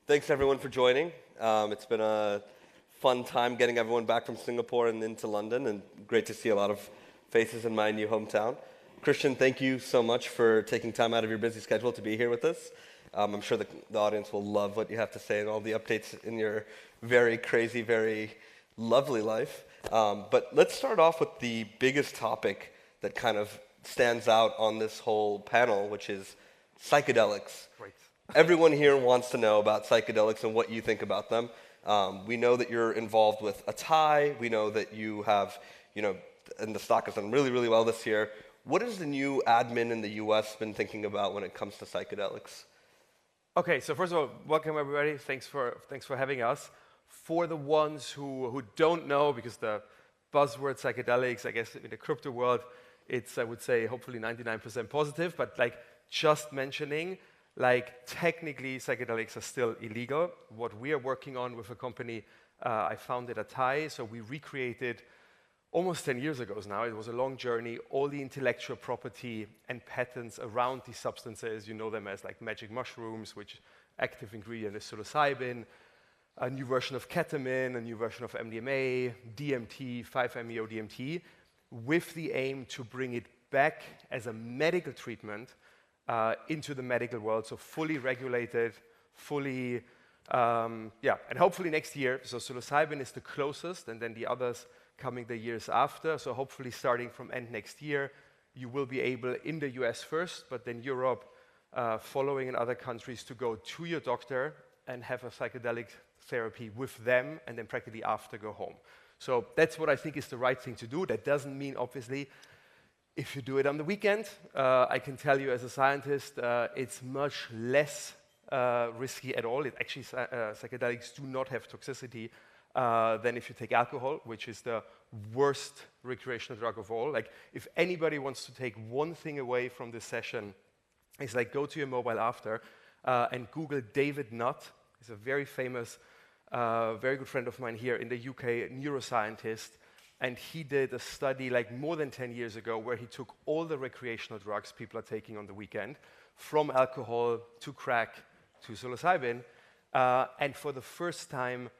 Thanks everyone for joining. It's been a fun time getting everyone back from Singapore and into London, and great to see a lot of faces in my new hometown. Christian, thank you so much for taking time out of your busy schedule to be here with us. I'm sure the audience will love what you have to say and all the updates in your very crazy, very lovely life. But let's start off with the biggest topic that kind of stands out on this whole panel, which is psychedelics. Great. Everyone here wants to know about psychedelics and what you think about them. We know that you're involved with Atai. We know that you have, and the stock has done really, really well this year. What has the new admin in the US been thinking about when it comes to psychedelics? Okay, so first of all, welcome everybody. Thanks for having us. For the ones who don't know, because the buzzword psychedelics, I guess in the crypto world, it's, I would say, hopefully 99% positive, but just mentioning, technically psychedelics are still illegal. What we are working on with a company I founded at Atai, so we recreated almost 10 years ago now, it was a long journey, all the intellectual property and patents around these substances. You know them as magic mushrooms, which active ingredient is psilocybin, a new version of ketamine, a new version of MDMA, DMT, 5-MeO-DMT, with the aim to bring it back as a medical treatment into the medical world, so fully regulated, fully, and hopefully next year. So psilocybin is the closest, and then the others coming the years after. So hopefully starting from end next year, you will be able, in the US first, but then Europe, following in other countries, to go to your doctor and have a psychedelic therapy with them, and then practically after go home. So that's what I think is the right thing to do. That doesn't mean, obviously, if you do it on the weekend, I can tell you as a scientist, it's much less risky at all. Actually, psychedelics do not have toxicity than if you take alcohol, which is the worst recreational drug of all. If anybody wants to take one thing away from this session, it's go to your mobile after and Google David Nutt. He's a very famous, very good friend of mine here in the UK, neuroscientist. And he did a study more than 10 years ago where he took all the recreational drugs people are taking on the weekend, from alcohol to crack to psilocybin, and for the first time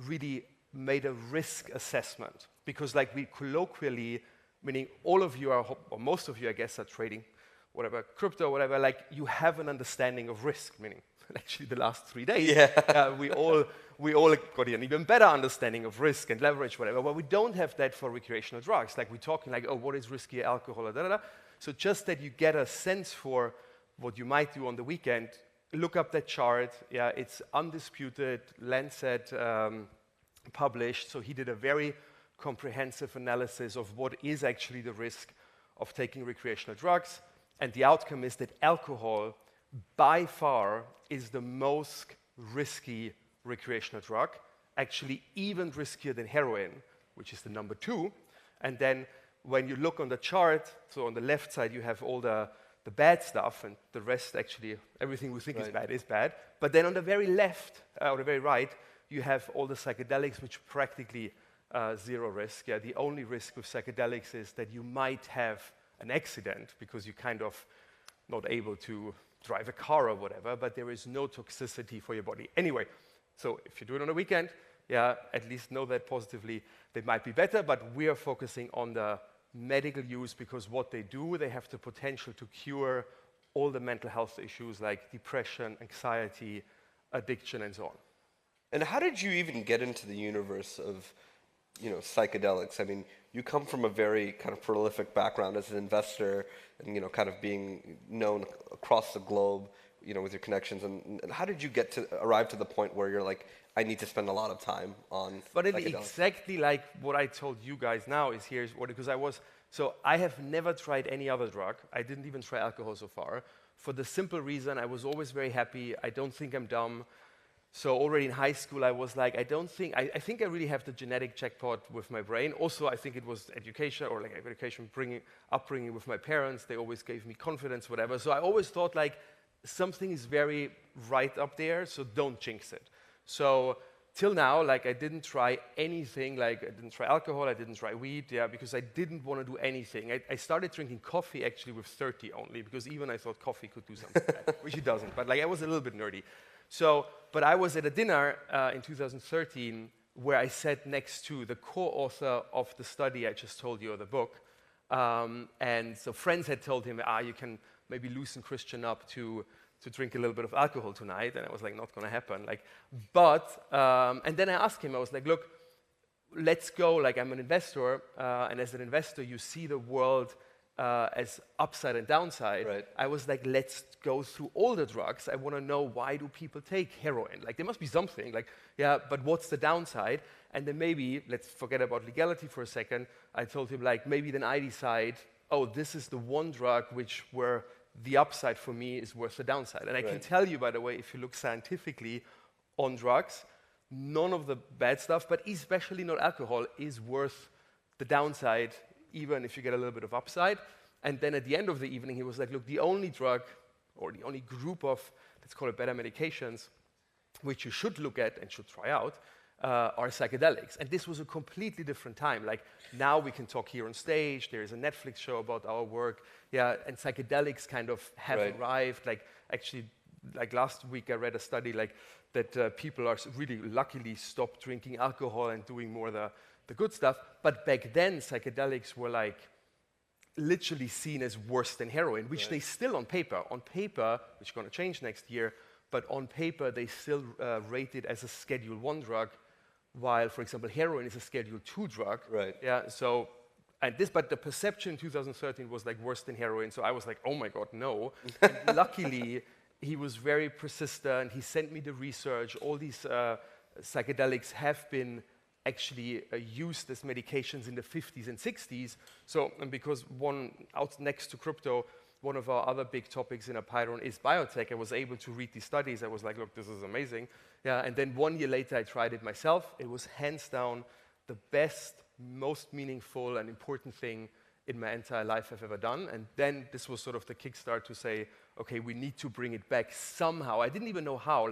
really made a risk assessment. Because we colloquially, meaning all of you are, or most of you I guess, are trading whatever, crypto, whatever, you have an understanding of risk, meaning actually the last 3 days, we all got an even better understanding of risk and leverage, whatever. But we don't have that for recreational drugs. We're talking oh, what is risky, alcohol, da, da, da. So just that you get a sense for what you might do on the weekend, look up that chart. Yeah, it's undisputed, Lancet published. So he did a very comprehensive analysis of what is actually the risk of taking recreational drugs. And the outcome is that alcohol, by far, is the most risky recreational drug, actually even riskier than heroin, which is the number 2. And then when you look on the chart, so on the left side you have all the bad stuff, and the rest actually, everything we think is bad. But then on the very left, or the very right, you have all the psychedelics, which practically zero risk. Yeah, the only risk with psychedelics is that you might have an accident because you're kind of not able to drive a car or whatever, but there is no toxicity for your body. Anyway, so if you do it on a weekend, at least know that positively they might be better, but we are focusing on the medical use because what they do, they have the potential to cure all the mental health issues like depression, anxiety, addiction, and so on. And how did you even get into the universe of psychedelics? I mean, you come from a very kind of prolific background as an investor and, kind of being known across the globe, with your connections. And how did you arrive to the point where you're I need to spend a lot of time on But psychedelics? Exactly what I told you guys now is because I have never tried any other drug. I didn't even try alcohol so far. For the simple reason, I was always very happy. I don't think I'm dumb. So already in high school, I was I think I really have the genetic jackpot with my brain. Also, I think it was education or education, upbringing with my parents. They always gave me confidence, whatever. So I always thought something is very right up there, so don't jinx it. So till now, I didn't try anything. I didn't try alcohol, I didn't try weed, because I didn't want to do anything. I started drinking coffee actually with 30 only, because even I thought coffee could do something bad, which it doesn't. But I was a little bit nerdy. So, but I was at a dinner in 2013 where I sat next to the co-author of the study I just told you, of the book. And so friends had told him, you can maybe loosen Christian up to drink a little bit of alcohol tonight. And I was like, not going to happen. And then I asked him, I was like, look, let's go, like I'm an investor, and as an investor, you see the world as upside and downside. Right. I was like, let's go through all the drugs. I want to know, why do people take heroin? Like, there must be something. Like, yeah, but what's the downside? And then maybe, let's forget about legality for a second. I told him, like, maybe then I decide, oh, this is the one drug where the upside for me is worth the downside. And I can tell you, by the way, if you look scientifically on drugs, none of the bad stuff, but especially not alcohol, is worth the downside, even if you get a little bit of upside. And then at the end of the evening, he was like, look, the only drug, or the only group of, let's call it better medications, which you should look at and should try out, are psychedelics. And this was a completely different time. Like, now we can talk here on stage, there is a Netflix show about our work, and psychedelics kind of have arrived. Like, actually, like last week I read a study that people are really luckily stopped drinking alcohol and doing more the good stuff. But back then, psychedelics were like literally seen as worse than heroin, which they still on paper, which is going to change next year, but on paper they still rate it as a Schedule 1 drug, while, for example, heroin is a Schedule 2 drug. Right. Yeah. So, but the perception in 2013 was like worse than heroin. So I was like, oh my God, no. And luckily, he was very persistent. He sent me the research. All these psychedelics have been actually used as medications in the 50s and 60s. So, and because out next to crypto, one of our other big topics in Apeiron is biotech, I was able to read these studies. I was like, look, this is amazing. Yeah, and then 1 year later, I tried it myself. It was hands down the best, most meaningful and important thing in my entire life I've ever done. And then this was sort of the kickstart to say, okay, we need to bring it back somehow. I didn't even know how.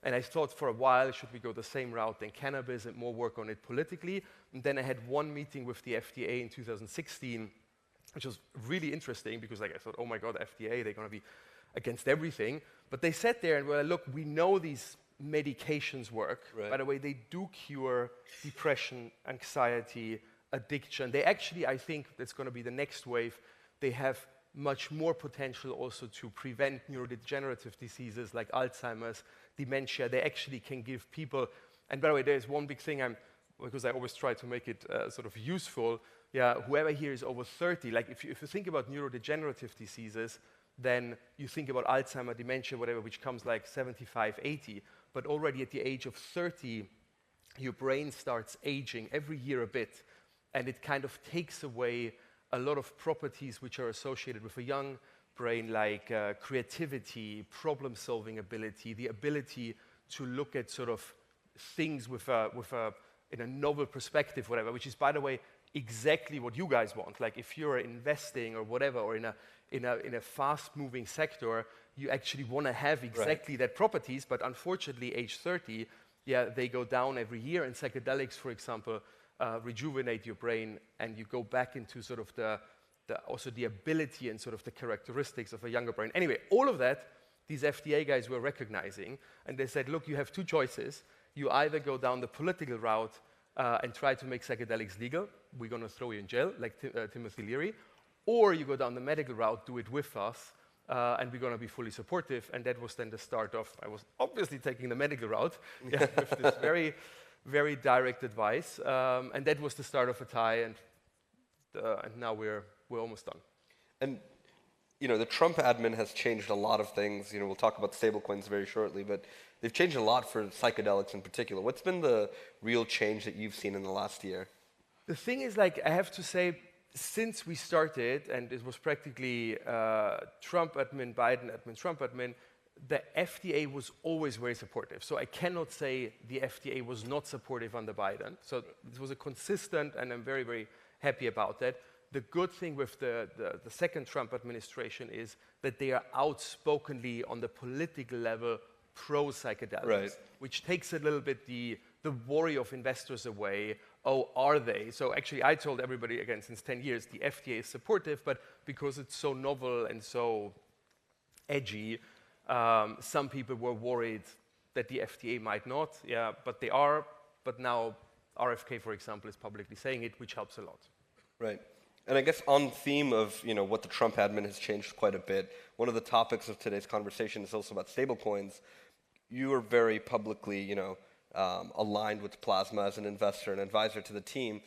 And I thought for a while, should we go the same route than cannabis and more work on it politically? And then I had one meeting with the FDA in 2016, which was really interesting because I thought, oh my God, FDA, they're going to be against everything. But they sat there and were like, look, we know these medications work. By the way, they do cure depression, anxiety, addiction. They actually, I think that's going to be the next wave. They have much more potential also to prevent neurodegenerative diseases like Alzheimer's, dementia. They actually can give people, and by the way, there's one big thing because I always try to make it sort of useful. Yeah, whoever here is over 30, like if you think about neurodegenerative diseases, then you think about Alzheimer, dementia, whatever, which comes like 75, 80. But already at the age of 30, your brain starts aging every year a bit, and it kind of takes away a lot of properties which are associated with a young brain, like creativity, problem-solving ability, the ability to look at sort of things in a novel perspective, whatever, which is, by the way, exactly what you guys want. Like if you're investing or whatever, or in a fast-moving sector, you actually want to have exactly that properties, but unfortunately, age 30, they go down every year, and psychedelics, for example, rejuvenate your brain, and you go back into sort of also the ability and sort of the characteristics of a younger brain. Anyway, all of that, these FDA guys were recognizing, and they said, look, you have two choices. You either go down the political route and try to make psychedelics legal, we're going to throw you in jail, like Timothy Leary, or you go down the medical route, do it with us, and we're going to be fully supportive. And that was then the start of, I was obviously taking the medical route with this very, very direct advice. And that was the start of Atai, and now we're almost done. And the Trump admin has changed a lot of things. We'll talk about stablecoins very shortly, but they've changed a lot for psychedelics in particular. What's been the real change that you've seen in the last year? The thing is, I have to say, since we started, and it was practically Trump admin, Biden admin, Trump admin, the FDA was always very supportive. So I cannot say the FDA was not supportive under Biden. So it was a consistent, and I'm very, very happy about that. The good thing with the second Trump administration is that they are outspokenly on the political level pro-psychedelics, which takes a little bit the worry of investors away. Oh, are they? So actually, I told everybody, again, since 10 years, the FDA is supportive, but because it's so novel and so edgy, some people were worried that the FDA might not, yeah, but they are. But now RFK, for example, is publicly saying it, which helps a lot. Right. And I guess on theme of what the Trump admin has changed quite a bit, one of the topics of today's conversation is also about stablecoins. You are very publicly aligned with Plasma as an investor and advisor to the team.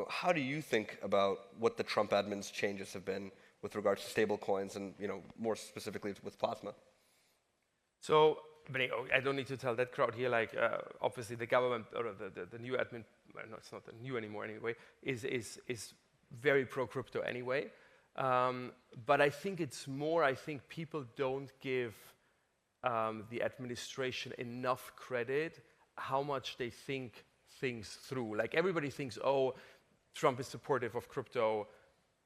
How do you think about what the Trump admin's changes have been with regards to stablecoins and more specifically with Plasma? So I don't need to tell that crowd here, obviously the government, or the new admin, well, no, it's not new anymore anyway, is very pro-crypto anyway. But I think it's more, I think people don't give the administration enough credit how much they think things through. Like everybody thinks, oh, Trump is supportive of crypto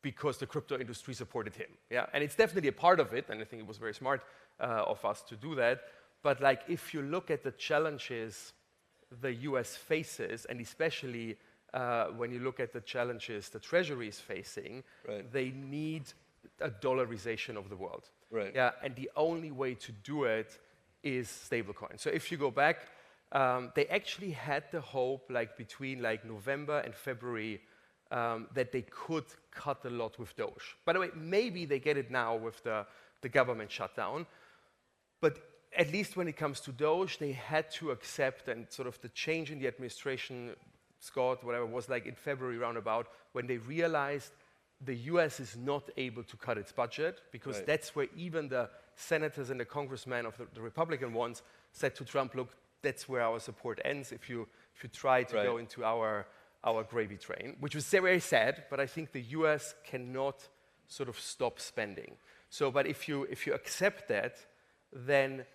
because the crypto industry supported him. Yeah, and it's definitely a part of it, and I think it was very smart of us to do that. But if you look at the challenges the US faces, and especially when you look at the challenges the Treasury is facing, right. They need a dollarization of the world. Right. Yeah, and the only way to do it is stablecoin. So if you go back, they actually had the hope between November and February that they could cut a lot with Doge. By the way, maybe they get it now with the government shutdown, but at least when it comes to Doge, they had to accept, and sort of the change in the administration, Scott, whatever, was in February roundabout, when they realized the US is not able to cut its budget, because right. That's where even the senators and the congressmen of the Republican ones said to Trump, look, that's where our support ends if you try to right. go into our gravy train, which was very sad, but I think the US cannot sort of stop spending. So, but if you accept that, then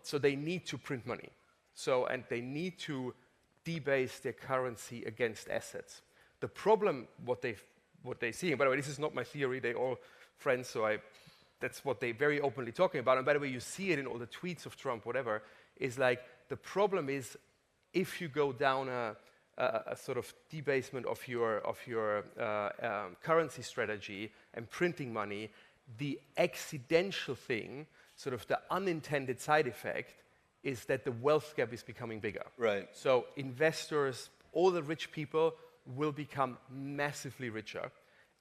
so they need to print money. So, and they need to debase their currency against assets. The problem, what they see, and by the way, this is not my theory, they're all friends, so that's what they're very openly talking about. And by the way, you see it in all the tweets of Trump, whatever, is the problem is if you go down a sort of debasement of your currency strategy and printing money, the accidental thing, sort of the unintended side effect, is that the wealth gap is becoming bigger. Right. So investors, all the rich people, will become massively richer,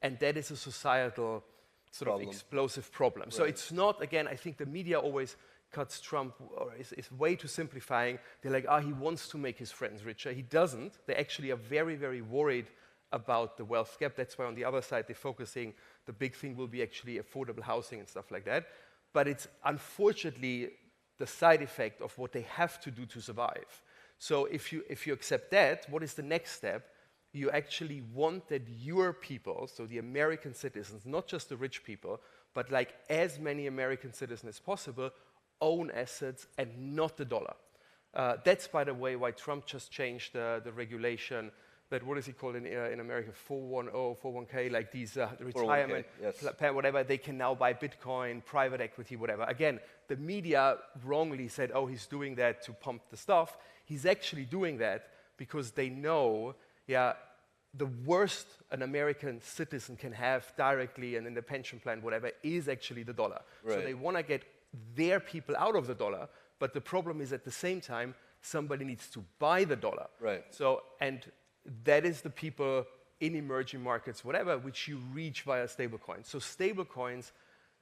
and that is a societal sort of explosive problem. Right. So it's not, again, I think the media always cuts Trump, or is way too simplifying. They're like, he wants to make his friends richer. He doesn't. They actually are very, very worried about the wealth gap. That's why on the other side, they're focusing, the big thing will be actually affordable housing and stuff like that. But it's unfortunately the side effect of what they have to do to survive. So if you accept that, what is the next step? You actually want that your people, so the American citizens, not just the rich people, but as many American citizens as possible, own assets and not the dollar. That's, by the way, why Trump just changed the regulation that, what is it called in America, 410, 401k, these retirement, 401k, yes. Plan, whatever, they can now buy Bitcoin, private equity, whatever. Again, the media wrongly said, he's doing that to pump the stuff. He's actually doing that because they know, the worst an American citizen can have directly and in the pension plan, whatever, is actually the dollar. Right. So they want to get their people out of the dollar, but the problem is at the same time, somebody needs to buy the dollar. Right. So, and that is the people in emerging markets, whatever, which you reach via stablecoins. So stablecoins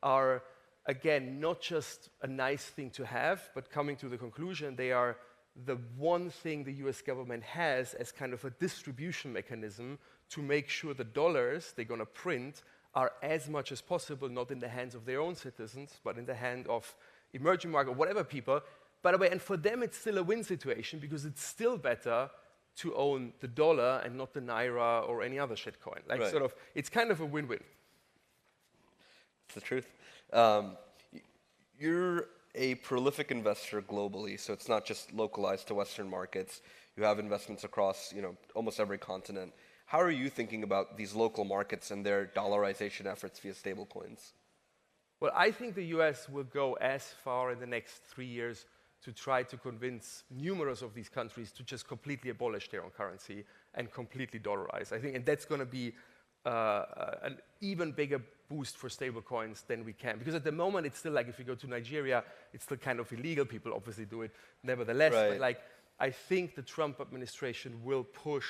are, again, not just a nice thing to have, but coming to the conclusion, they are the one thing the US government has as kind of a distribution mechanism to make sure the dollars they're going to print are as much as possible not in the hands of their own citizens, but in the hand of emerging market, whatever people. By the way, and for them it's still a win situation because it's still better to own the dollar and not the naira or any other shitcoin. Right. Sort of, it's kind of a win-win. It's the truth. You're a prolific investor globally, so it's not just localized to Western markets. You have investments across, almost every continent. How are you thinking about these local markets and their dollarization efforts via stablecoins? Well, I think the US will go as far in the next 3 years to try to convince numerous of these countries to just completely abolish their own currency and completely dollarize. I think, and that's going to be an even bigger boost for stablecoins, then we can. Because at the moment, it's still like if you go to Nigeria, it's still kind of illegal. People obviously do it nevertheless. Right. But like, I think the Trump administration will push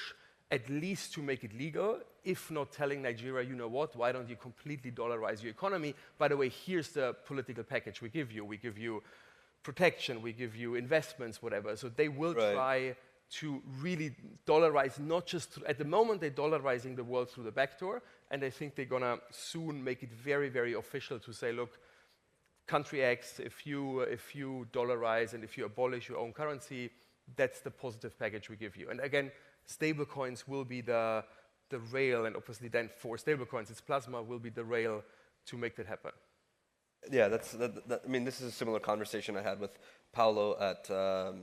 at least to make it legal, if not telling Nigeria, you know what, why don't you completely dollarize your economy? By the way, here's the political package we give you. We give you protection, we give you investments, whatever. So they will try to really dollarize, not just, at the moment they're dollarizing the world through the back door, and I think they're gonna soon make it very, very official to say, look, country X, if you dollarize and if you abolish your own currency, that's the positive package we give you. And again, stablecoins will be the rail, and obviously then for stablecoins, it's plasma will be the rail to make that happen. Yeah, I mean, this is a similar conversation I had with Paolo at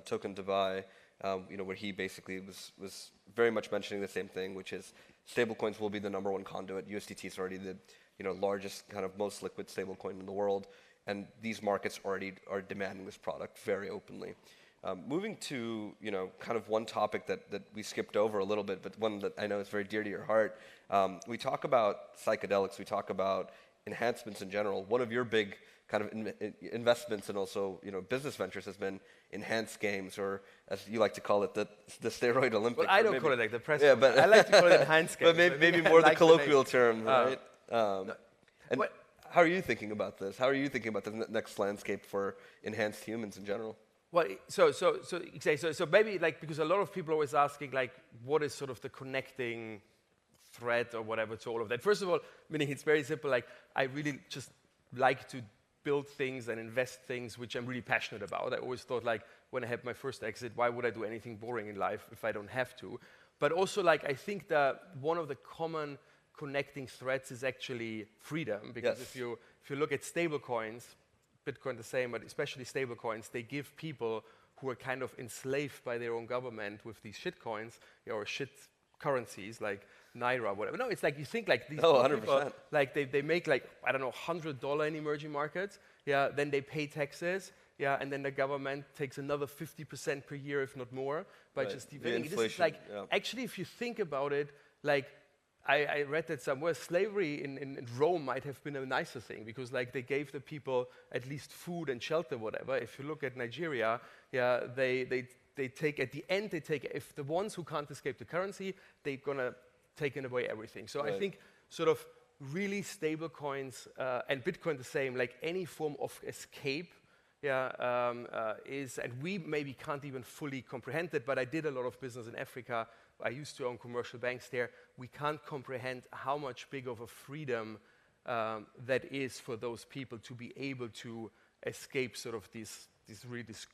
Token Dubai, where he basically was very much mentioning the same thing, which is stablecoins will be the #1 conduit. USDT is already the largest, kind of most liquid stablecoin in the world, and these markets already are demanding this product very openly. Moving to kind of one topic that we skipped over a little bit, but one that I know is very dear to your heart. We talk about psychedelics, we talk about enhancements in general. One of your big kind of investments and also business ventures has been enhanced games, or as you like to call it, the steroid Olympics. Well, I don't call it like the press. Yeah, but I like to call it enhanced games. But maybe more the colloquial term, right? And how are you thinking about this? How are you thinking about the next landscape for enhanced humans in general? Well, so maybe like, because a lot of people are always asking like, what is sort of the connecting thread or whatever to all of that? First of all, meaning it's very simple. Like, I really just like to build things and invest things which I'm really passionate about. I always thought like, when I had my first exit, why would I do anything boring in life if I don't have to? But also like, I think that one of the common connecting threads is actually freedom, because if you look at stablecoins, Bitcoin the same, but especially stablecoins, they give people who are kind of enslaved by their own government with these shit coins or shit currencies like Naira, whatever. No, it's like you think like these people, like they make like, I don't know, $100 in emerging markets, then they pay taxes, and then the government takes another 50% per year, if not more, by just devaluing. This is like, actually, if you think about it, like, I read that somewhere slavery in Rome might have been a nicer thing, because like they gave the people at least food and shelter, whatever. If you look at Nigeria, they take, at the end, if the ones who can't escape the currency, they're gonna take away everything. So I think sort of really stable coins and Bitcoin the same, like any form of escape is, and we maybe can't even fully comprehend it, but I did a lot of business in Africa. I used to own commercial banks there. We can't comprehend how much big of a freedom that is for those people to be able to escape sort of this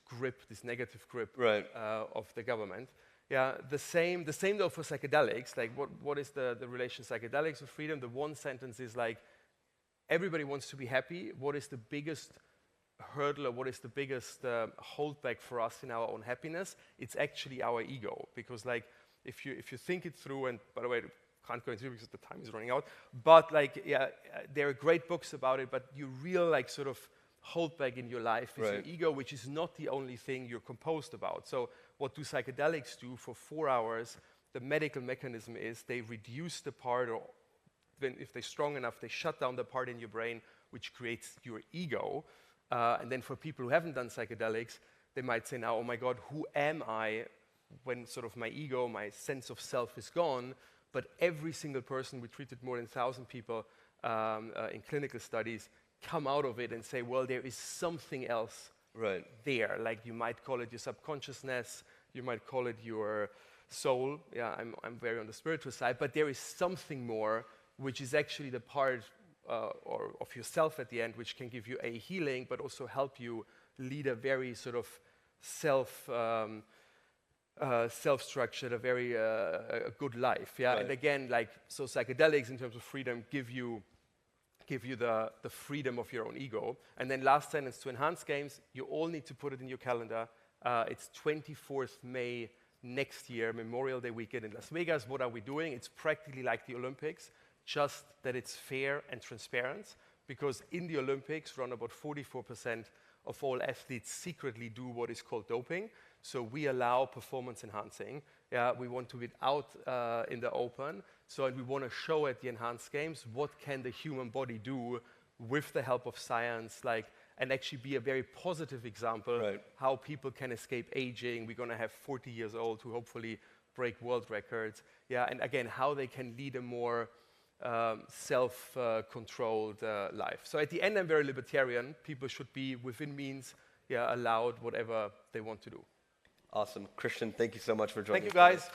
grip, this negative grip of the government. The same though for psychedelics. Like what is the relation psychedelics with freedom? The one sentence is like, everybody wants to be happy. What is the biggest hurdle, or what is the biggest holdback for us in our own happiness? It's actually our ego, because like, if you think it through, and by the way, can't go into it because the time is running out, but like, there are great books about it, but you real like sort of holdback in your life is your ego, which is not the only thing you're composed about. So what do psychedelics do for 4 hours? The medical mechanism is they reduce the part, or if they're strong enough, they shut down the part in your brain which creates your ego. And then for people who haven't done psychedelics, they might say now, oh my God, who am I when sort of my ego, my sense of self is gone? But every single person, we treated more than 1,000 people in clinical studies, come out of it and say, well, there is something else there. Like you might call it your subconsciousness, you might call it your soul. Yeah, I'm very on the spiritual side, but there is something more, which is actually the part or of yourself at the end, which can give you a healing, but also help you lead a very sort of self-structured, a very a good life. And again, like, so psychedelics in terms of freedom give you the freedom of your own ego. And then last sentence, to enhance games, you all need to put it in your calendar. It's 24th May next year, Memorial Day weekend in Las Vegas. What are we doing? It's practically like the Olympics, just that it's fair and transparent, because in the Olympics, around about 44% of all athletes secretly do what is called doping. So we allow performance enhancing. We want to be out in the open. So and we want to show at the enhanced games what can the human body do with the help of science, like, and actually be a very positive example how people can escape aging. We're going to have 40 years old who hopefully break world records. Yeah, and again, how they can lead a more self-controlled life. So at the end, I'm very libertarian. People should be within means, allowed whatever they want to do. Awesome. Christian, thank you so much for joining us. Thank you, guys.